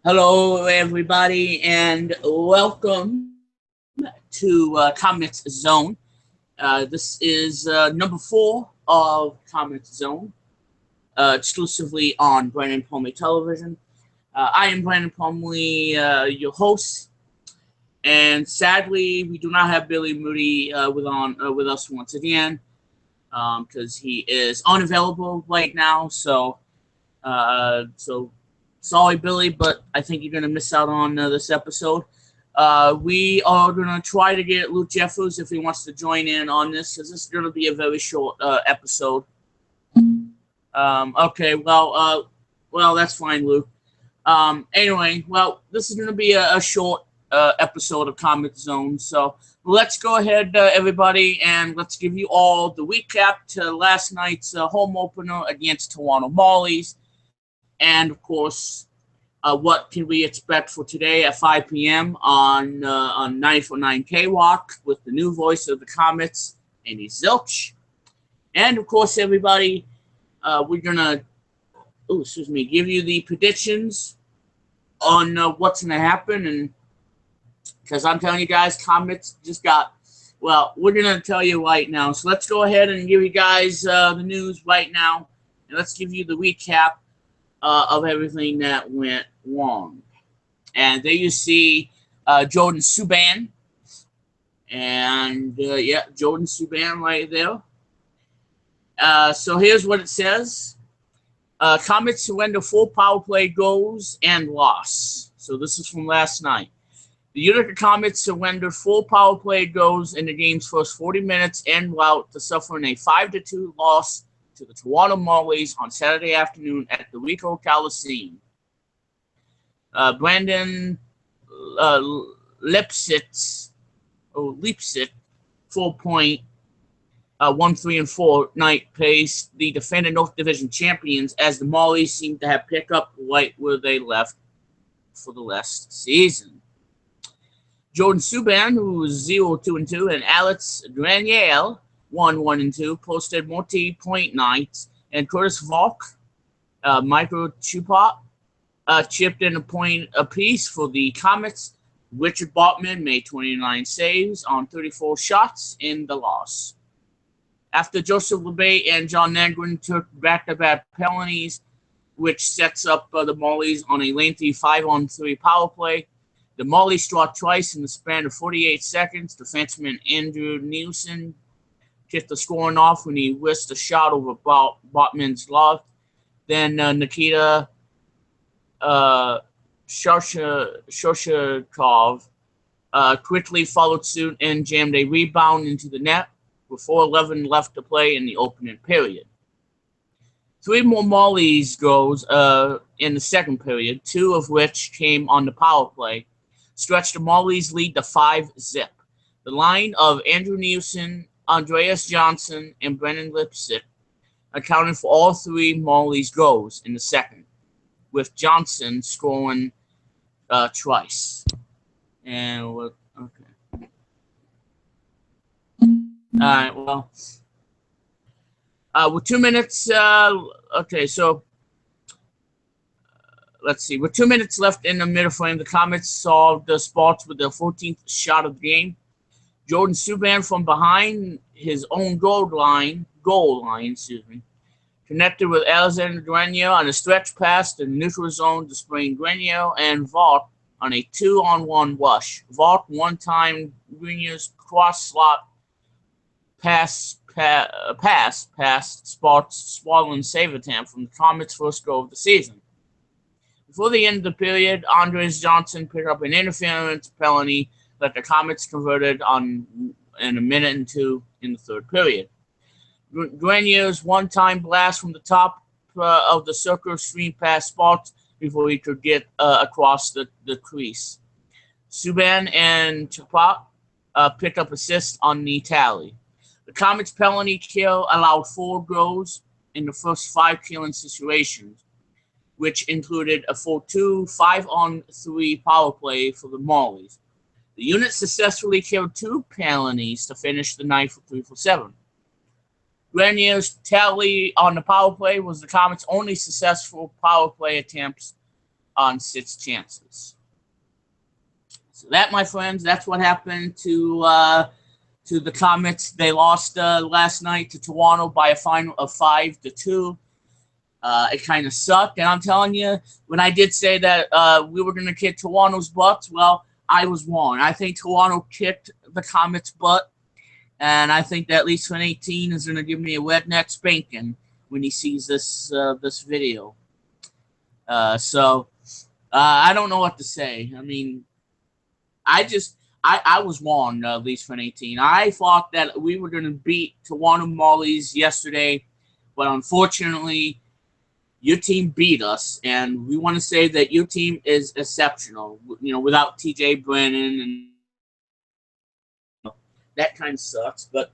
Hello, everybody, and welcome to Comets Zone. This is number 4 of Comets Zone, exclusively on Branden Plumley Television. I am Branden Plumley, your host, and sadly, we do not have Billy Moody with us once again because he is unavailable right now. So sorry, Billy, but I think you're gonna miss out on this episode. We are gonna try to get Luke Jeffers if he wants to join in on this, because this is gonna be a very short episode. Okay, well, that's fine, Luke. Anyway, well, this is gonna be a short episode of Comets Zone, so let's go ahead, everybody, and let's give you all the recap to last night's home opener against Toronto Marlies. And of course, what can we expect for today at 5 p.m. on 94.9 K-Rock with the new voice of the Comets, Amy Zilch. And of course, everybody, we're gonna, give you the predictions on what's gonna happen. And because I'm telling you guys, Comets just got, well, we're gonna tell you right now. So let's go ahead and give you guys the news right now, and let's give you the recap of everything that went wrong. And there you see Jordan Subban. And, Jordan Subban right there. So here's what it says. Comets surrender 4 power play goals and loss. So this is from last night. The Utica Comets surrendered 4 power play goals in the game's first 40 minutes en route to suffering a 5-2 loss to the Toronto Marlins on Saturday afternoon at the Localcast. Branden Leipzig 4.13 night pace the defending North Division champions, as the Marlies seem to have picked up right where they left for the last season. Jordan Subban, who was 0-2-2, and Alex Grenier 1-1-2, posted multi-point nights, and Curtis Volk, Michael Chupot, chipped in a point apiece for the Comets. Richard Bartman made 29 saves on 34 shots in the loss. After Joseph LeBay and John Negrin took back-to-back penalties, which sets up the Marlies on a lengthy 5-on-3 power play, the Marlies struck twice in the span of 48 seconds. Defenseman Andrew Nielsen kicked the scoring off when he whisked a shot over Botman's glove. Then Nikita Shoshakov quickly followed suit and jammed a rebound into the net with 4:11 left to play in the opening period. 3 more Marlies goals in the second period, 2 of which came on the power play, stretched the Marlies' lead to 5-0. The line of Andrew Nielsen, Andreas Johnson, and Branden Leipzig accounted for all 3 Marlies' goals in the second, with Johnson scoring twice. And okay. All right. Well, with 2 minutes. Let's see. With 2 minutes left in the middle frame, the Comets solved the spots with their 14th shot of the game. Jordan Subban from behind his own goal line, connected with Alexander Grenier on a stretch pass to the neutral zone, displaying Grenier and Vault on a 2-on-1 rush. Vault one-time Grenier's cross-slot pass past Sparks' swallowing save attempt from the Comets' first goal of the season. Before the end of the period, Andreas Johnson picked up an interference penalty that the Comets converted on in a minute and 2 in the third period. Grenier's one-time blast from the top of the circle streamed past Sparks before he could get across the crease. Subban and Chapot picked up assists on the tally. The Comets' penalty kill allowed 4 goals in the first 5 killing situations, which included a full 2 5-on-3 power play for the Marlies. The unit successfully killed 2 penalties to finish the night for 3 for 7. Grenier's tally on the power play was the Comets' only successful power play attempts on 6 chances. So that, my friends, that's what happened to the Comets. They lost last night to Toronto by a final of 5-2. It kind of sucked, and I'm telling you, when I did say that we were going to kick Toronto's butts, well, I was wrong. I think Toronto kicked the Comets' butt, and I think that Leafs Fan 18 is going to give me a redneck spanking when he sees this video. So I don't know what to say. I mean, I was wrong, Leafs Fan 18. I thought that we were going to beat Toronto Marlies yesterday, but unfortunately, your team beat us, and we want to say that your team is exceptional. You know, without TJ Brennan, and that kind of sucks. But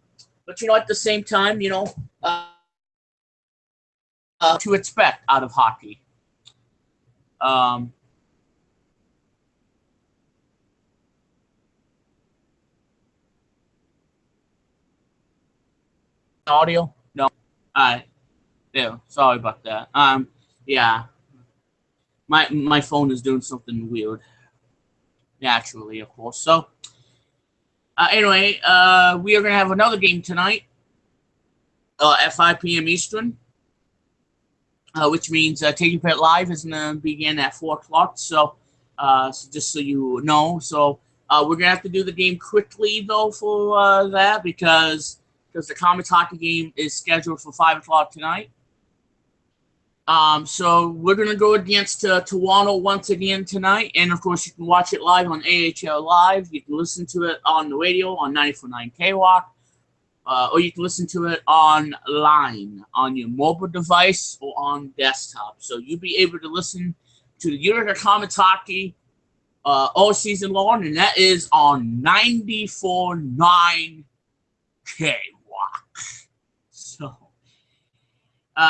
you know, at the same time, you know, to expect out of hockey. Audio? No. All right. Yeah. Sorry about that. Yeah. My phone is doing something weird. Naturally, of course. So, anyway, we are gonna have another game tonight. At 5 p.m. Eastern. Which means Taking Pet Live is gonna begin at 4 o'clock. So, just so you know, so we're gonna have to do the game quickly though for that because the Comets hockey game is scheduled for 5 o'clock tonight. So we're going to go against Toronto once again tonight. And, of course, you can watch it live on AHL Live. You can listen to it on the radio on 94.9 KWAC. Or you can listen to it online on your mobile device or on desktop. So you'll be able to listen to the Utica Comets hockey all season long. And that is on 94.9 KWAC.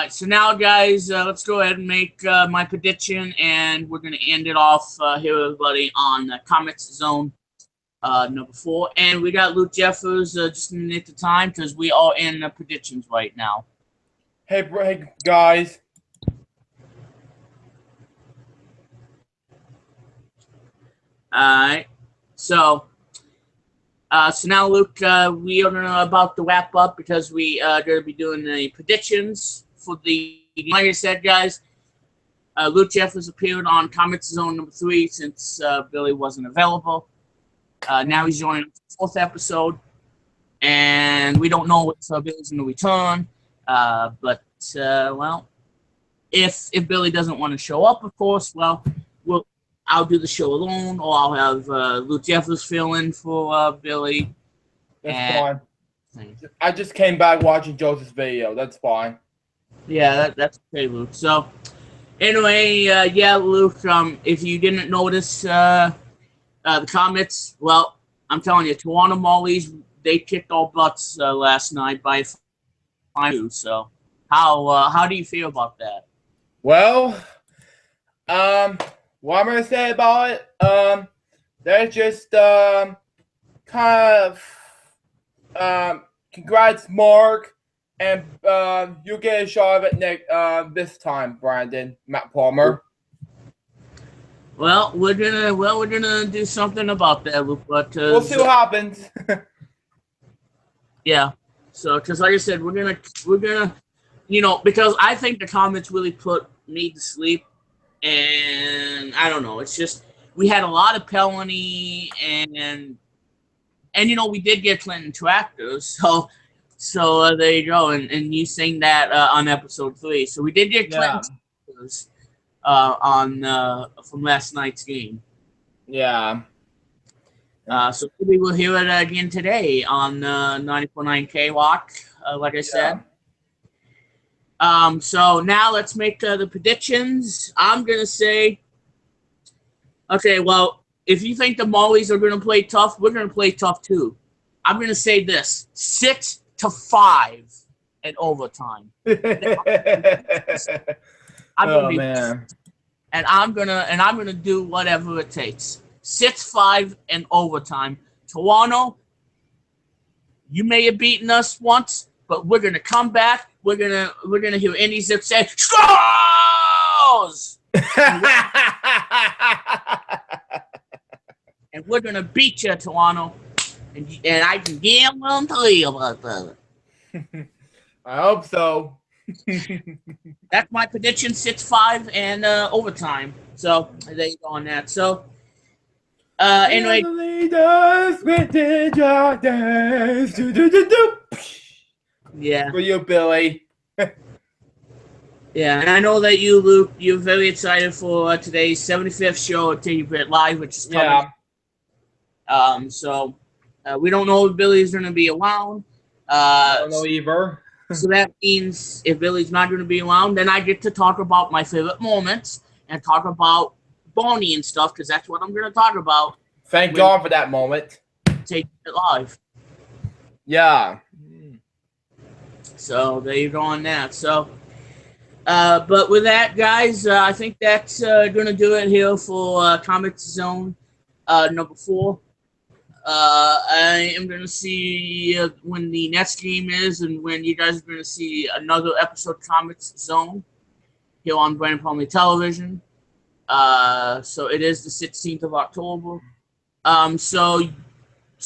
So now, guys, let's go ahead and make my prediction, and we're going to end it off here, everybody, on Comets Zone number 4. And we got Luke Jeffers just a minute at a time because we are in predictions right now. Hey, guys. All right. So now, Luke, we are about to wrap up because we are going to be doing the predictions for the, like I said, guys, Luke Jeffers appeared on Comets Zone number 3 since Billy wasn't available. Now he's joining the 4th episode, and we don't know what Billy's going to return. But well, if Billy doesn't want to show up, of course, well, I'll do the show alone, or I'll have Luke Jeffers fill in for Billy. That's fine. I just came back watching Joseph's video. That's fine. Yeah, that's okay, Luke. So, anyway, yeah, Luke, if you didn't notice the Comets, well, I'm telling you, Toronto Marlies, they kicked all butts last night by 5-2. So, how do you feel about that? Well, what I'm going to say about it, they're just kind of congrats, Mark. And you'll get a shot of it this time, Branden, Matt Palmer. Well, we're gonna do something about that, but we'll see what happens. Yeah. So, because like I said, we're gonna, you know, because I think the Comets really put me to sleep, and I don't know. It's just we had a lot of penalty, and you know we did get Clinton tractors, so there you go, and you sang that on episode 3. So we did get Clinton tractors from last night's game. Yeah. So maybe we'll hear it again today on 94.9 KWAC, like I said. So now let's make the predictions. I'm going to say, okay, well, if you think the Marlies are going to play tough, we're going to play tough too. I'm going to say this, 6-5 in overtime. Man. And I'm gonna do whatever it takes. 6-5 in overtime. Toronto, you may have beaten us once, but we're gonna come back. We're gonna hear Andy Zip say scores. And we're going to beat you, Toronto. And I can guarantee you about that. I hope so. That's my prediction, 6-5 and overtime. So there you go on that. So anyway, yeah, for you, Billy. yeah, and I know that you, Luke, you're very excited for today's 75th show at Take It Live, which is coming. So we don't know if Billy's going to be around. I don't know either. So that means if Billy's not going to be around, then I get to talk about my favorite moments and talk about Bonnie and stuff, because that's what I'm going to talk about. Thank God for that moment. Take It Live. Yeah. So there you go on that. So, but with that, guys, I think that's going to do it here for Comets Zone number 4. I am going to see when the next game is and when you guys are going to see another episode of Comets Zone here on Branden Plumley Television. So it is the 16th of October. So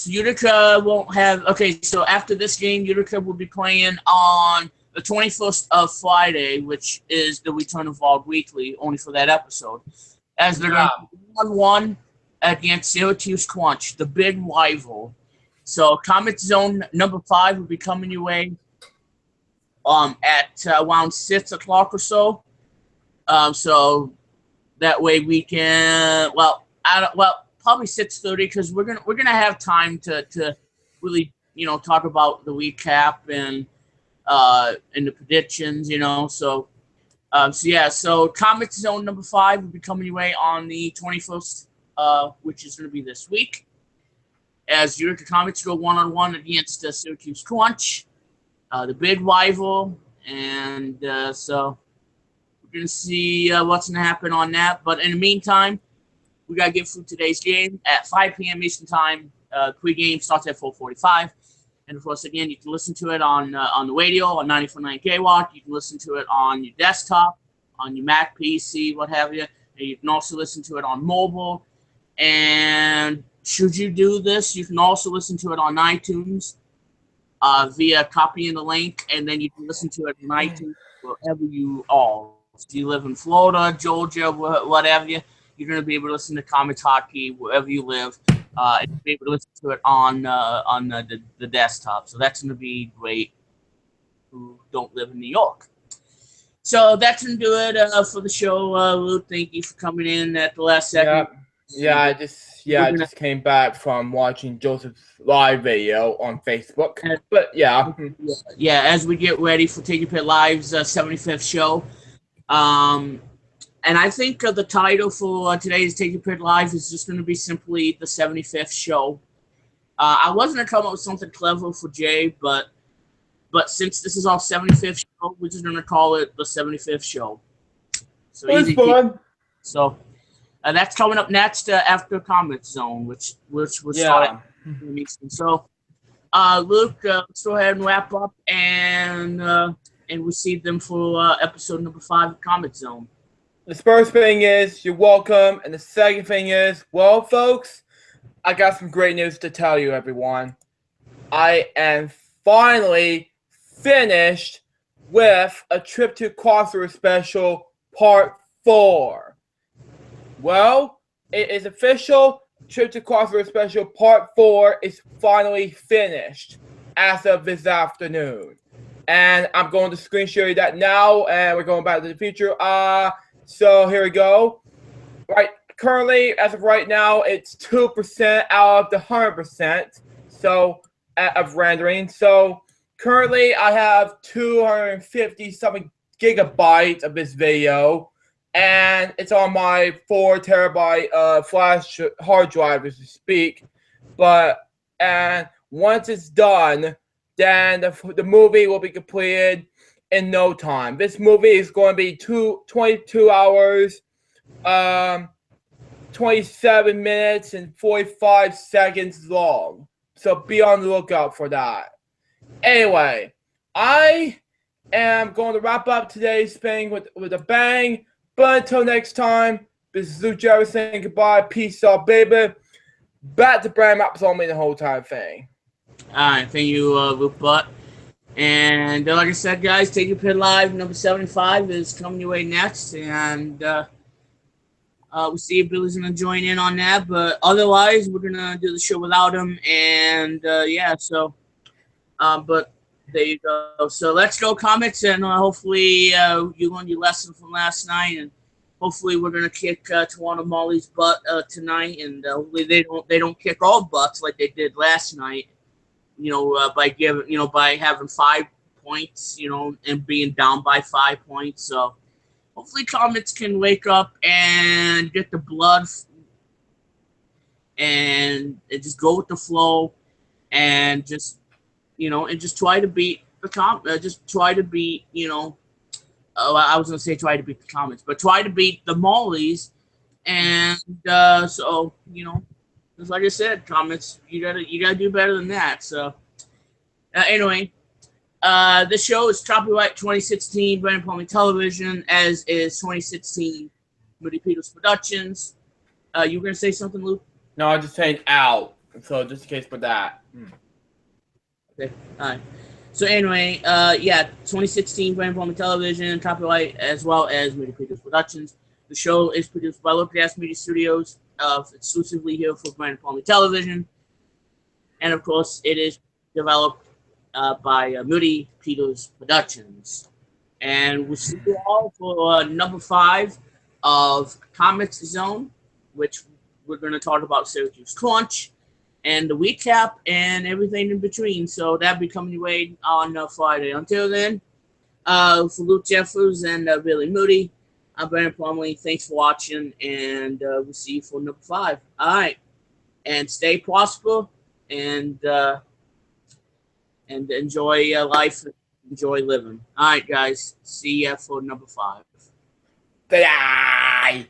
Utica won't have... Okay, so after this game, Utica will be playing on the 21st of Friday, which is the return of Vault Weekly, only for that episode. As they're going to be 1-1 against Syracuse Crunch, the big rival. So Comets Zone number 5 will be coming your way at around 6 o'clock or so. So that way we can, probably 6:30, because we're gonna have time to really talk about the recap and the predictions, So so Comets Zone number 5 will be coming your way on the 21st. Which is going to be this week, as Utica Comets go 1-on-1 against Syracuse Crunch, the big rival, and so we're going to see what's going to happen on that. But in the meantime, we got to get through today's game at 5 p.m. Eastern Time. Pre-game starts at 4:45, and of course, again, you can listen to it on the radio on 94.9 KWAT. You can listen to it on your desktop, on your Mac, PC, what have you. And you can also listen to it on mobile. And should you do this, you can also listen to it on iTunes via copying the link, and then you can listen to it on iTunes wherever you are. If you live in Florida, Georgia, whatever, you're going to be able to listen to Comets Hockey wherever you live, and you'll be able to listen to it on the desktop. So that's going to be great who don't live in New York. So that's going to do it for the show. Luke, thank you for coming in at the last second. I just came back from watching Joseph's live video on Facebook. But as we get ready for Take Your Pit Live's 75th show. And I think the title for today's Take Your Pit Live is just going to be simply the 75th show. I wasn't going to come up with something clever for Jay, but since this is our 75th show, we're just going to call it the 75th show. So it's fun. So that's coming up next after Comets Zone, which we'll start at. So, Luke, let's go ahead and wrap up and receive them for episode number 5 of Comets Zone. The first thing is, you're welcome. And the second thing is, well, folks, I got some great news to tell you, everyone. I am finally finished with a Trip to Crossroads Special Part 4. Well, it is official. Trip to Crossroads Special Part 4 is finally finished as of this afternoon. And I'm going to screen share you that now, and we're going back to the future. So here we go. Right, currently, as of right now, it's 2% out of the 100%. So of rendering. So currently, I have 250 something gigabytes of this video. And it's on my 4 terabyte flash hard drive as we speak. And once it's done, then the movie will be completed in no time. This movie is going to be 22 hours, 27 minutes, and 45 seconds long. So be on the lookout for that. Anyway, I am going to wrap up today's thing with a bang. But until next time, This is Lou Jerry saying goodbye. Peace out, baby. Back to Branden Plumley the whole time thing. All right, thank you, Luke Butt. And like I said, guys, Take Your Pit Live number 75 is coming your way next, and we'll see if Billy's gonna join in on that. But otherwise, we're gonna do the show without him, and yeah. So, but there you go. So let's go, Comets, and hopefully you learned your lesson from last night, and hopefully we're gonna kick Toronto Marlins' butt tonight, and hopefully they don't kick all butts like they did last night. By having 5 points, and being down by 5 points. So hopefully Comets can wake up and get the blood and just go with the flow and just try to beat the just try to beat, I was going to say try to beat the Comets, but try to beat the Marlies. And so, just like I said, Comets, you gotta do better than that. So anyway, this show is copyright 2016 Branden Plumley Television, as is 2016 Moody Productions. You were gonna say something, Luke? No, I'm just saying out. So just in case for that. Okay, all right. So anyway, 2016 Branden Plumley Television, copyright as well as Moody Productions. The show is produced by Localcast Media Studios, exclusively here for Branden Plumley Television. And of course, it is developed by Moody Productions. And we'll see you all for number 5 of Comets Zone, which we're going to talk about Syracuse Crunch and the recap and everything in between. So that'll be coming your way on Friday. Until then, for Luke Jeffers and Billy Moody, I'm Branden Plumley. Thanks for watching, and we'll see you for number 5. All right. And stay prosper and enjoy life, enjoy living. All right, guys. See ya for number 5. Bye.